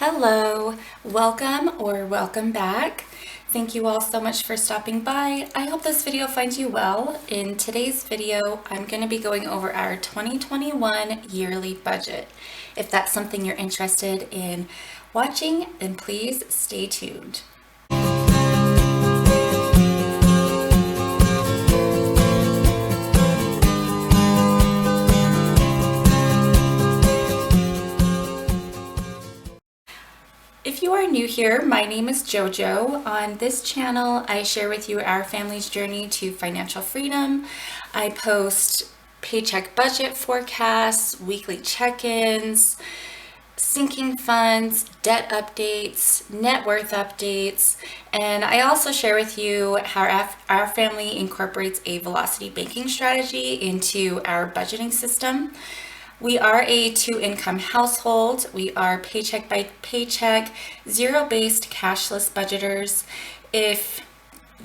Hello, welcome back. Thank you all so much for stopping by. I hope this video finds you well. In today's video, I'm going to be going over our 2021 yearly budget. If that's something you're interested in watching, then please stay tuned. If you are new here, my name is JoJo. On this channel, I share with you our family's journey to financial freedom. I post paycheck budget forecasts, weekly check-ins, sinking funds, debt updates, net worth updates, and I also share with you how our family incorporates a velocity banking strategy into our budgeting system. We are a two-income household. We are paycheck by paycheck, zero-based cashless budgeters. If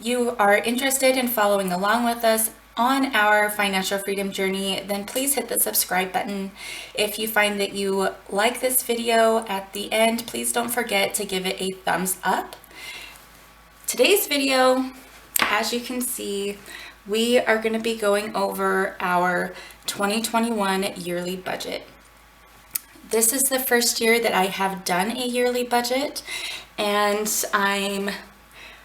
you are interested in following along with us on our financial freedom journey, then please hit the subscribe button. If you find that you like this video at the end, please don't forget to give it a thumbs up. Today's video, as you can see, we are going to be going over our 2021 yearly budget. This is the first year that I have done a yearly budget, and I'm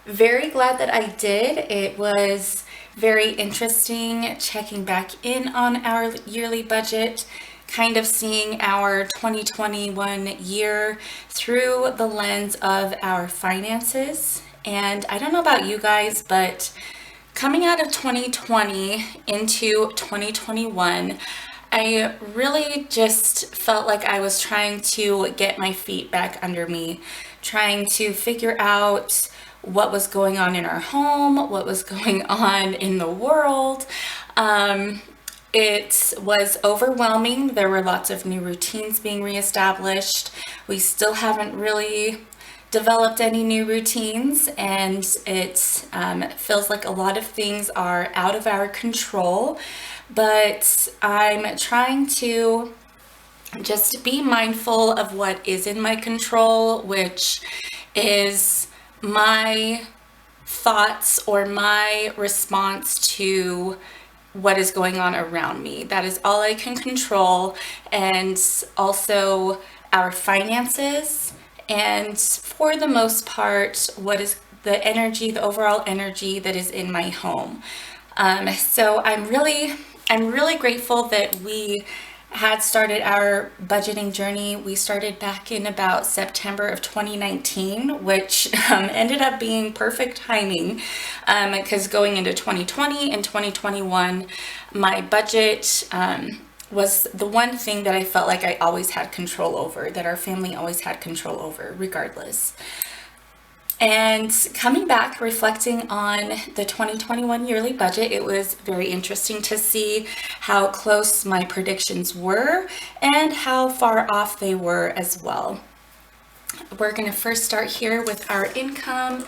very glad that I did. It was very interesting checking back in on our yearly budget, kind of seeing our 2021 year through the lens of our finances. And I don't know about you guys, but coming out of 2020 into 2021, I really just felt like I was trying to get my feet back under me, trying to figure out what was going on in our home, what was going on in the world. It was overwhelming. There were lots of new routines being reestablished. We still haven't really developed any new routines, and it feels like a lot of things are out of our control, but I'm trying to just be mindful of what is in my control, which is my thoughts or my response to what is going on around me. That is all I can control, and also our finances. And for the most part, what is the energy, the overall energy that is in my home. So I'm really grateful that we had started our budgeting journey. We started back in about September of 2019, which ended up being perfect timing, because going into 2020 and 2021, my budget was the one thing that I felt like I always had control over, that our family always had control over, regardless. And coming back, reflecting on the 2021 yearly budget, it was very interesting to see how close my predictions were and how far off they were as well. We're going to first start here with our income.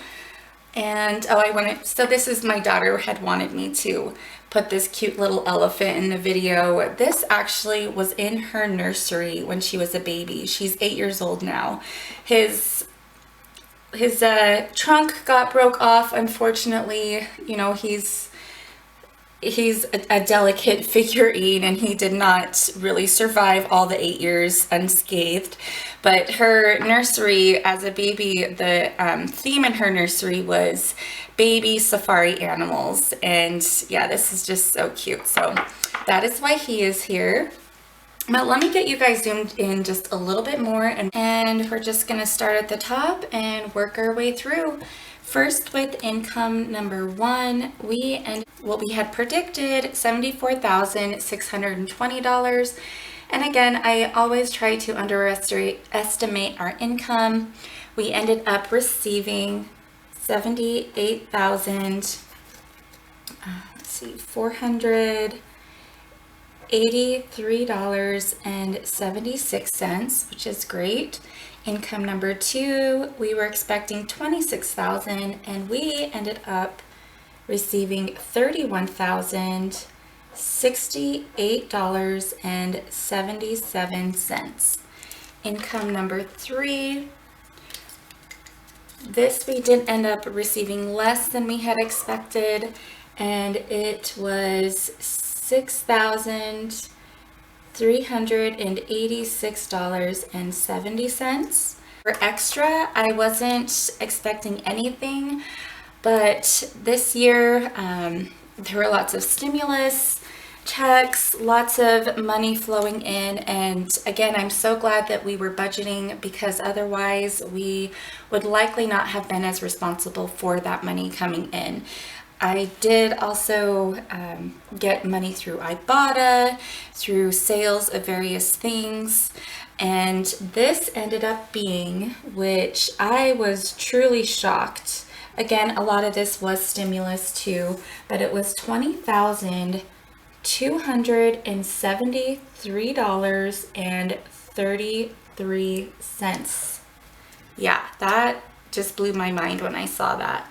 And so this is my daughter had wanted me to put this cute little elephant in the video. This actually was in her nursery when she was a baby. She's 8 years old now. His trunk got broke off, unfortunately. You know, he's a delicate figurine, and he did not really survive all the 8 years unscathed. But her nursery, as a baby, the theme in her nursery was baby safari animals. And yeah, this is just so cute. So that is why he is here. Now let me get you guys zoomed in just a little bit more, and we're just going to start at the top and work our way through. First, with income number one, we had predicted $74,620. And again, I always try to underestimate our income. We ended up receiving $483.76, which is great. Income number two, we were expecting $26,000, and we ended up receiving $31,068.77. income number 3. This we did end up receiving less than we had expected, and it was $6,386.70. For extra, I wasn't expecting anything, but this year there were lots of stimulus checks, lots of money flowing in, and again, I'm so glad that we were budgeting, because otherwise we would likely not have been as responsible for that money coming in. I did also get money through Ibotta, through sales of various things, and this ended up being, which I was truly shocked. Again, a lot of this was stimulus too, but it was $20,273.33. Yeah, that just blew my mind when I saw that.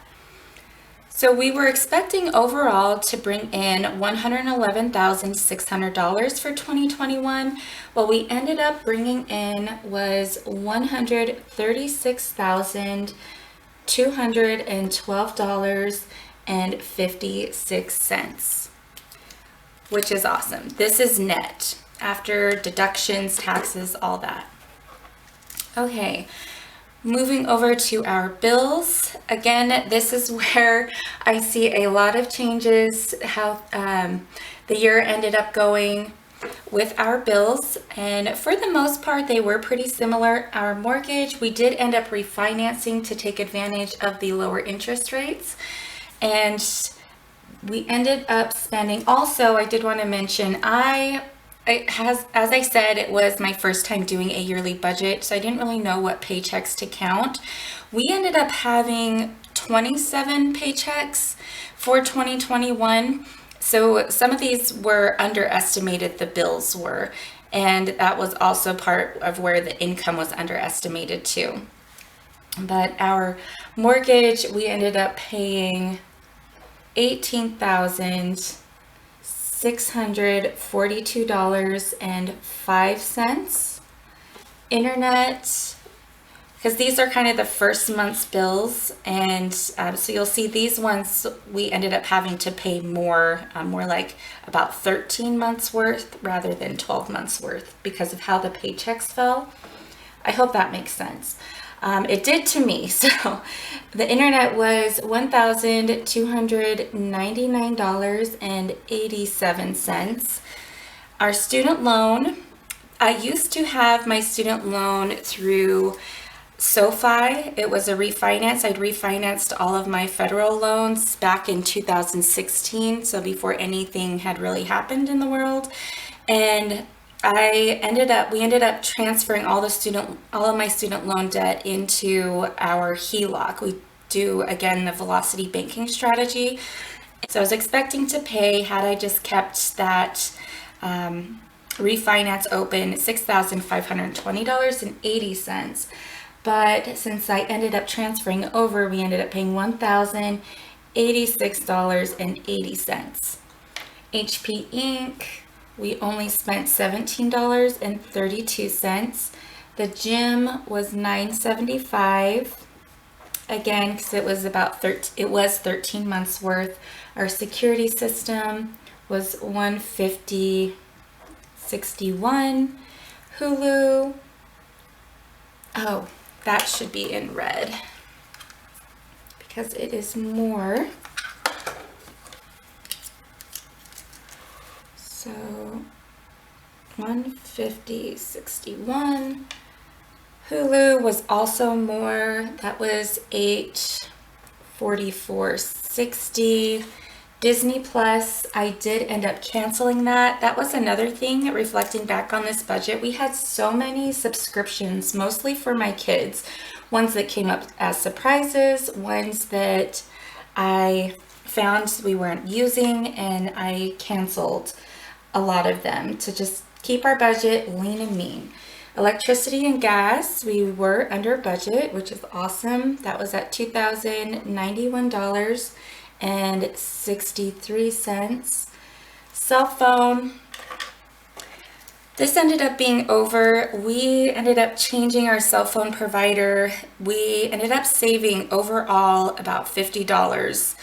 So we were expecting overall to bring in $111,600 for 2021. What we ended up bringing in was $136,212.56, which is awesome. This is net after deductions, taxes, all that. Okay. Moving over to our bills. Again, this is where I see a lot of changes, how the year ended up going with our bills. And for the most part, they were pretty similar. Our mortgage, we did end up refinancing to take advantage of the lower interest rates. And we ended up spending, also, I did want to mention, as I said, it was my first time doing a yearly budget, so I didn't really know what paychecks to count. We ended up having 27 paychecks for 2021. So some of these were underestimated, the bills were, and that was also part of where the income was underestimated too. But our mortgage, we ended up paying $18,642.05. Internet, because these are kind of the first month's bills, and so you'll see these ones we ended up having to pay more like about 13 months worth rather than 12 months worth because of how the paychecks fell. I hope that makes sense. It did to me. So the internet was $1,299.87. Our student loan, I used to have my student loan through SoFi. It was a refinance. I'd refinanced all of my federal loans back in 2016, so before anything had really happened in the world. And we ended up transferring all of my student loan debt into our HELOC. We do, again, the velocity banking strategy. So I was expecting to pay, had I just kept that refinance open, $6,520.80. But since I ended up transferring over, we ended up paying $1,086.80. HP Inc., we only spent $17.32. The gym was $9.75. Again, because it was 13 months worth. Our security system was $150.61. Hulu. Oh, that should be in red because it is more. So $150.61. Hulu was also more. That was $844.60. Disney Plus, I did end up canceling that. That was another thing, reflecting back on this budget. We had so many subscriptions, mostly for my kids. Ones that came up as surprises, ones that I found we weren't using, and I canceled a lot of them to just keep our budget lean and mean. Electricity and gas, we were under budget, which is awesome. That was at $2,091.63. Cell phone, This ended up being over. We ended up changing our cell phone provider. We ended up saving overall about $50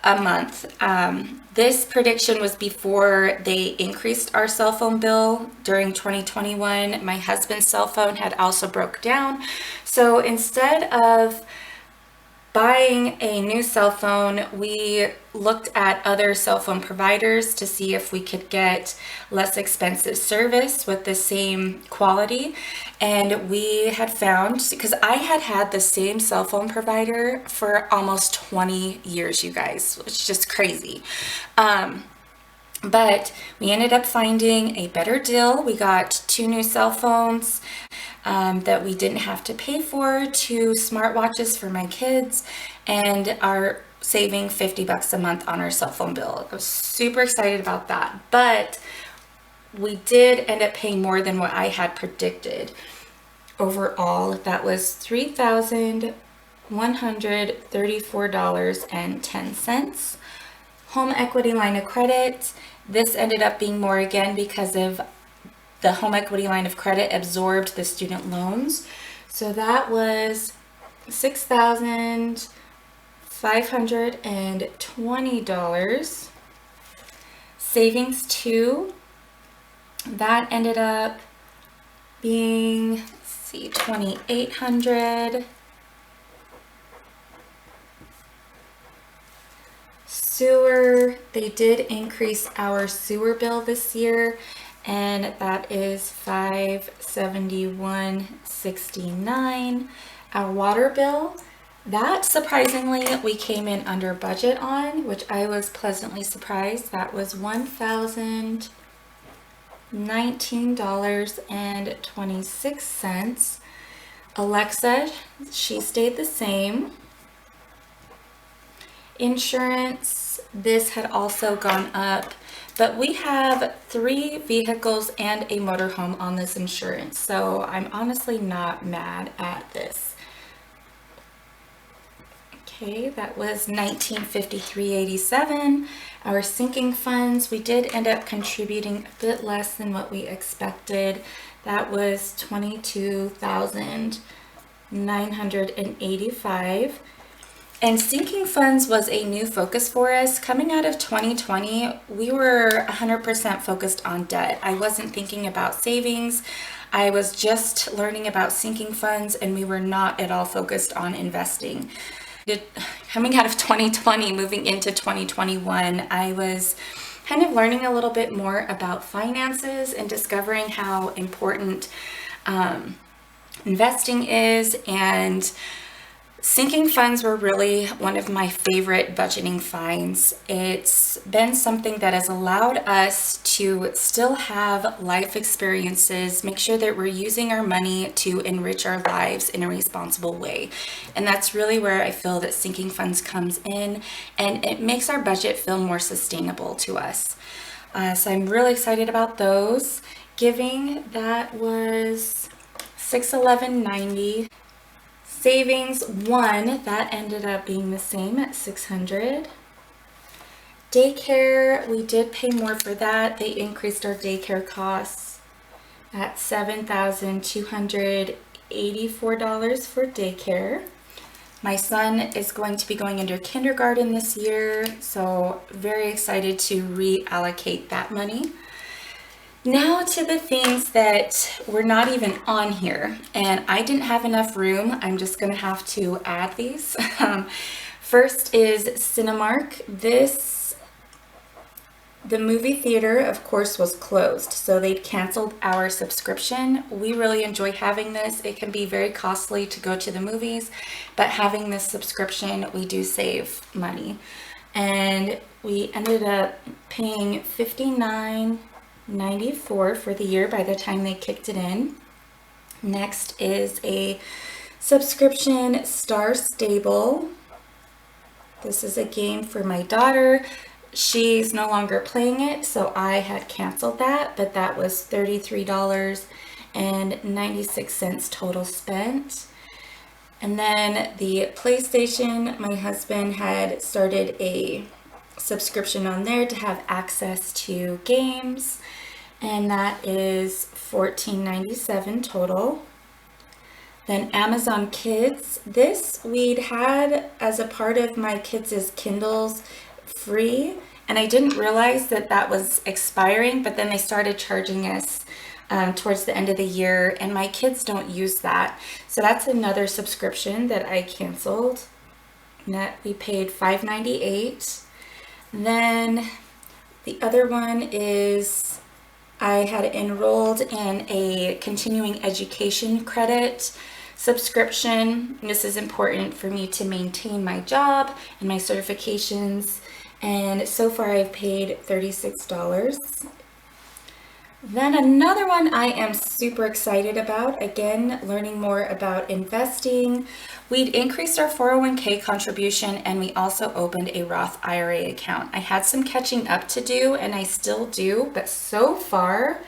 a month. This prediction was before they increased our cell phone bill during 2021. My husband's cell phone had also broke down. So instead of buying a new cell phone, we looked at other cell phone providers to see if we could get less expensive service with the same quality. And we had found, because I had had the same cell phone provider for almost 20 years, you guys, which is just crazy. But we ended up finding a better deal. We got 2 new cell phones that we didn't have to pay for, 2 smartwatches for my kids, and are saving $50 a month on our cell phone bill. I was super excited about that, but we did end up paying more than what I had predicted. Overall, that was $3,134.10. Home equity line of credit. This ended up being more again because of the home equity line of credit absorbed the student loans. So that was $6,520. Savings 2, that ended up being, let's see, $2,800. Sewer, they did increase our sewer bill this year, and that is $571.69. Our water bill, that surprisingly we came in under budget on, which I was pleasantly surprised. That was $1,019.26. Alexa, she stayed the same. Insurance, this had also gone up, but we have 3 vehicles and a motorhome on this insurance, so I'm honestly not mad at this. Okay, that was $1953.87. Our sinking funds, we did end up contributing a bit less than what we expected. That was $22,985. And sinking funds was a new focus for us. Coming out of 2020, we were 100% focused on debt. I wasn't thinking about savings. I was just learning about sinking funds, and we were not at all focused on investing. Coming out of 2020, moving into 2021, I was kind of learning a little bit more about finances and discovering how important investing is, and sinking funds were really one of my favorite budgeting finds. It's been something that has allowed us to still have life experiences, make sure that we're using our money to enrich our lives in a responsible way. And that's really where I feel that sinking funds comes in, and it makes our budget feel more sustainable to us. So I'm really excited about those. Giving, that was $611.90. Savings 1, that ended up being the same at $600. Daycare, we did pay more for that. They increased our daycare costs at $7,284 for daycare. My son is going to be going into kindergarten this year, so very excited to reallocate that money. Now to the things that were not even on here, and I didn't have enough room. I'm just going to have to add these. First is Cinemark. The movie theater, of course, was closed, so they'd canceled our subscription. We really enjoy having this. It can be very costly to go to the movies, but having this subscription, we do save money. And we ended up paying $59.94 for the year by the time they kicked it in. Next is a subscription, Star Stable. This is a game for my daughter. She's no longer playing it, so I had canceled that, but that was $33.96 total spent. And then the PlayStation, my husband had started a subscription on there to have access to games. and that is $14.97 total. Then Amazon Kids, this we'd had as a part of my kids' Kindles free, and I didn't realize that that was expiring, but then they started charging us towards the end of the year, and my kids don't use that. So that's another subscription that I canceled. And that we paid $5.98. Then the other one is I had enrolled in a continuing education credit subscription. This is important for me to maintain my job and my certifications. And so far I've paid $36. Then another one I am super excited about, again, learning more about investing. We'd increased our 401k contribution, and we also opened a Roth IRA account. I had some catching up to do, and I still do, but so far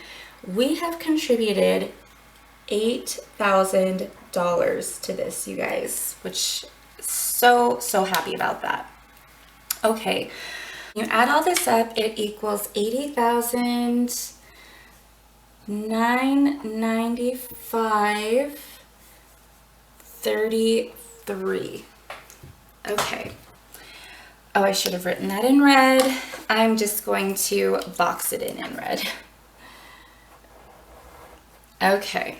we have contributed $8,000 to this, you guys, which so happy about that. Okay, you add all this up, it equals $80,995.33. Okay. Oh, I should have written that in red. I'm just going to box it in red. Okay.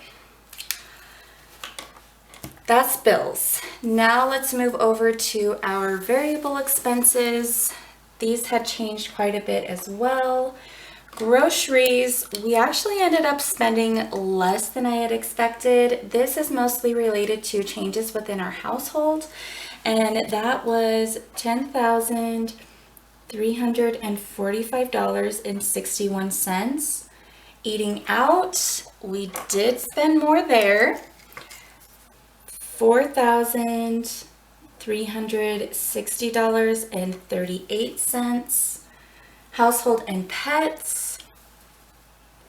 That's bills. Now let's move over to our variable expenses. These had changed quite a bit as well. Groceries, we actually ended up spending less than I had expected. This is mostly related to changes within our household, and that was $10,345.61. Eating out, we did spend more there. $4,360.38. Household and pets,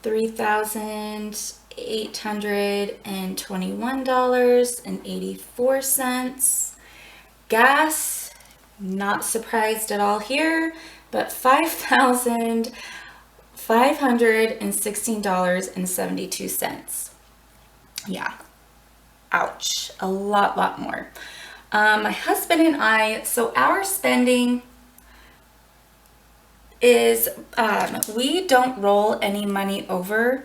$3,821.84. Gas, not surprised at all here, but $5,516.72. Yeah, ouch, a lot more. My husband and I, so our spending is we don't roll any money over.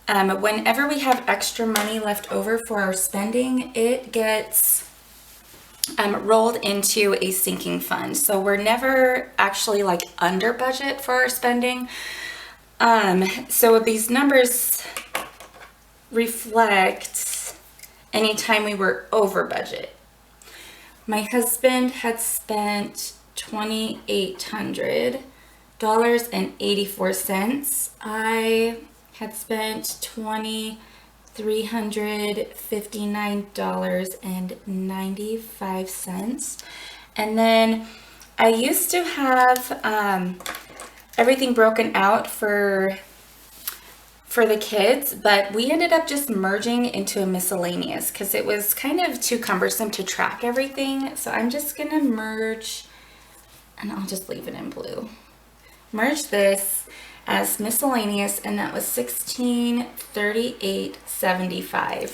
Whenever we have extra money left over for our spending, it gets rolled into a sinking fund. So we're never actually like under budget for our spending. So these numbers reflect anytime we were over budget. My husband had spent $2,800.84. I had spent $2,359.95. And then I used to have everything broken out for the kids, but we ended up just merging into a miscellaneous because it was kind of too cumbersome to track everything. So I'm just gonna merge, and I'll just leave it in blue. Merge this as miscellaneous, and that was $1638.75.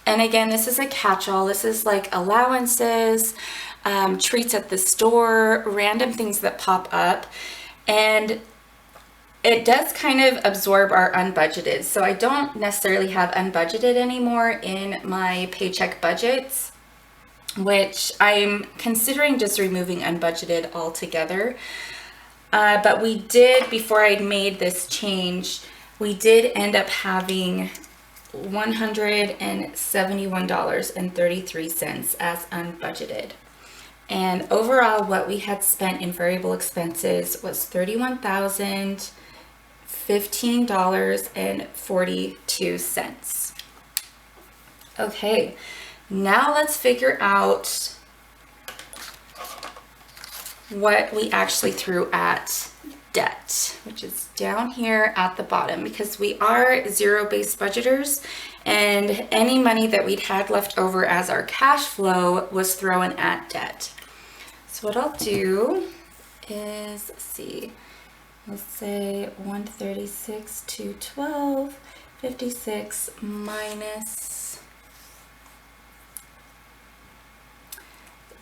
And again, this is a catch-all. This is like allowances, treats at the store, random things that pop up, and it does kind of absorb our unbudgeted. So I don't necessarily have unbudgeted anymore in my paycheck budgets, which I'm considering just removing unbudgeted altogether. But we did, before I'd made this change, we did end up having $171.33 as unbudgeted. And overall, what we had spent in variable expenses was $31,015.42. Okay, now let's figure out what we actually threw at debt, which is down here at the bottom, because we are zero-based budgeters, and any money that we'd had left over as our cash flow was thrown at debt. So what I'll do is, let's see, Let's say 136 to 1256 minus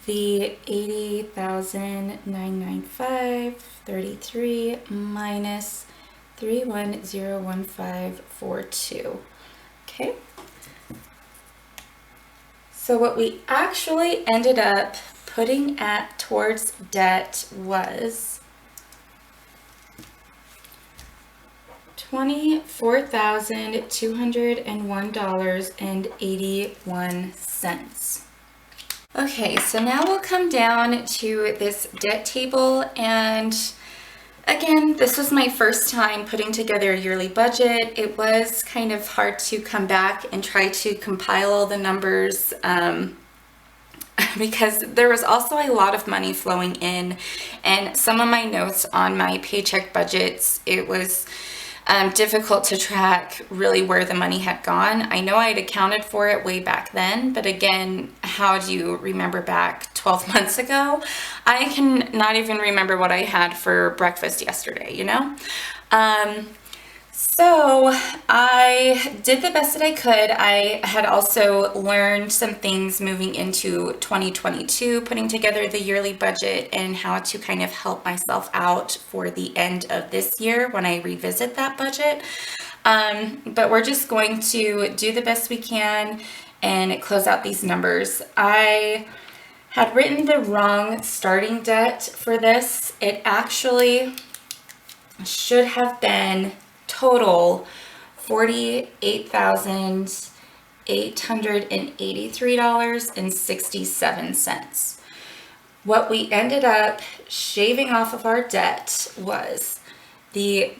the 80,995.33 minus 31,015.42. Okay. So what we actually ended up putting towards debt was $24,201.81. Okay, so now we'll come down to this debt table, and again, this was my first time putting together a yearly budget. It was kind of hard to come back and try to compile all the numbers because there was also a lot of money flowing in, and some of my notes on my paycheck budgets, it was difficult to track really where the money had gone. I know I'd accounted for it way back then, but again, how do you remember back 12 months ago? I can not even remember what I had for breakfast yesterday, you know? So I did the best that I could. I had also learned some things moving into 2022, putting together the yearly budget and how to kind of help myself out for the end of this year when I revisit that budget. But we're just going to do the best we can and close out these numbers. I had written the wrong starting debt for this. It actually should have been total $48,883.67. What we ended up shaving off of our debt was the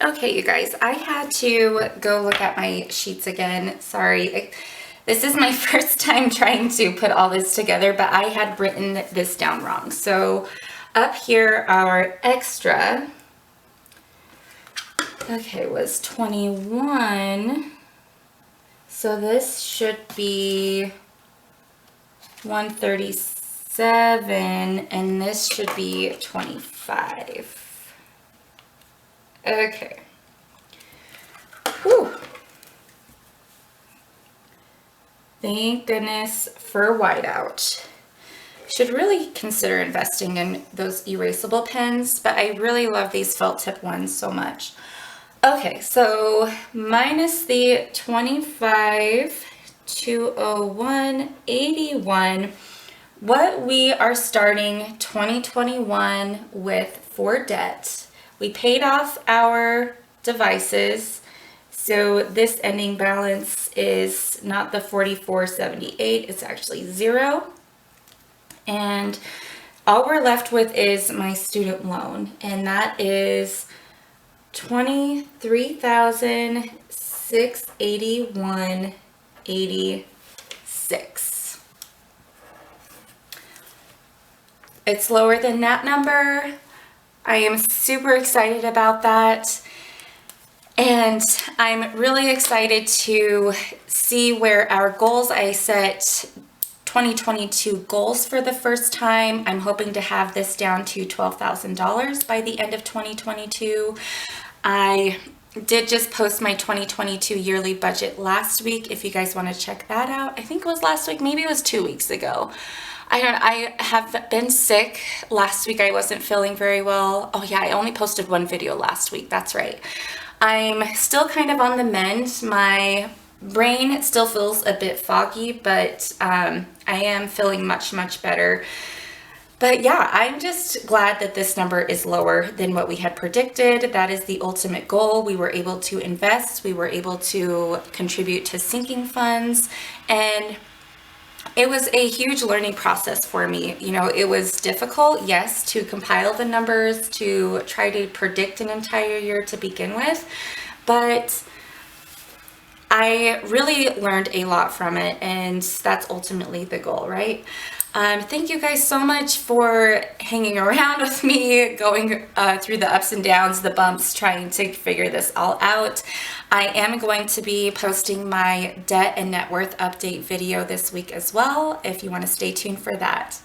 Okay, you guys, I had to go look at my sheets again. Sorry. This is my first time trying to put all this together, but I had written this down wrong. So up here, our extra, okay, was 21. So this should be 137, and this should be 25. Okay. Whew. Thank goodness for whiteout. Should really consider investing in those erasable pens, but I really love these felt tip ones so much. Okay, so minus the 25,201.81, what we are starting 2021 with for debt. We paid off our devices. So this ending balance is not the 44.78, it's actually 0. And all we're left with is my student loan, and that is $23,681.86. It's lower than that number. I am super excited about that. And I'm really excited to see where our goals, I set 2022 goals for the first time. I'm hoping to have this down to $12,000 by the end of 2022. I did just post my 2022 yearly budget last week. If you guys want to check that out, I think it was last week, maybe it was 2 weeks ago. I have been sick. Last week I wasn't feeling very well. Oh yeah, I only posted one video last week. That's right. I'm still kind of on the mend. My brain still feels a bit foggy, but I am feeling much, much better. But yeah, I'm just glad that this number is lower than what we had predicted. That is the ultimate goal. We were able to invest. We were able to contribute to sinking funds, and it was a huge learning process for me. You know, it was difficult, yes, to compile the numbers, to try to predict an entire year to begin with, but I really learned a lot from it, and that's ultimately the goal, right? Thank you guys so much for hanging around with me, going through the ups and downs, the bumps, trying to figure this all out. I am going to be posting my debt and net worth update video this week as well, if you want to stay tuned for that.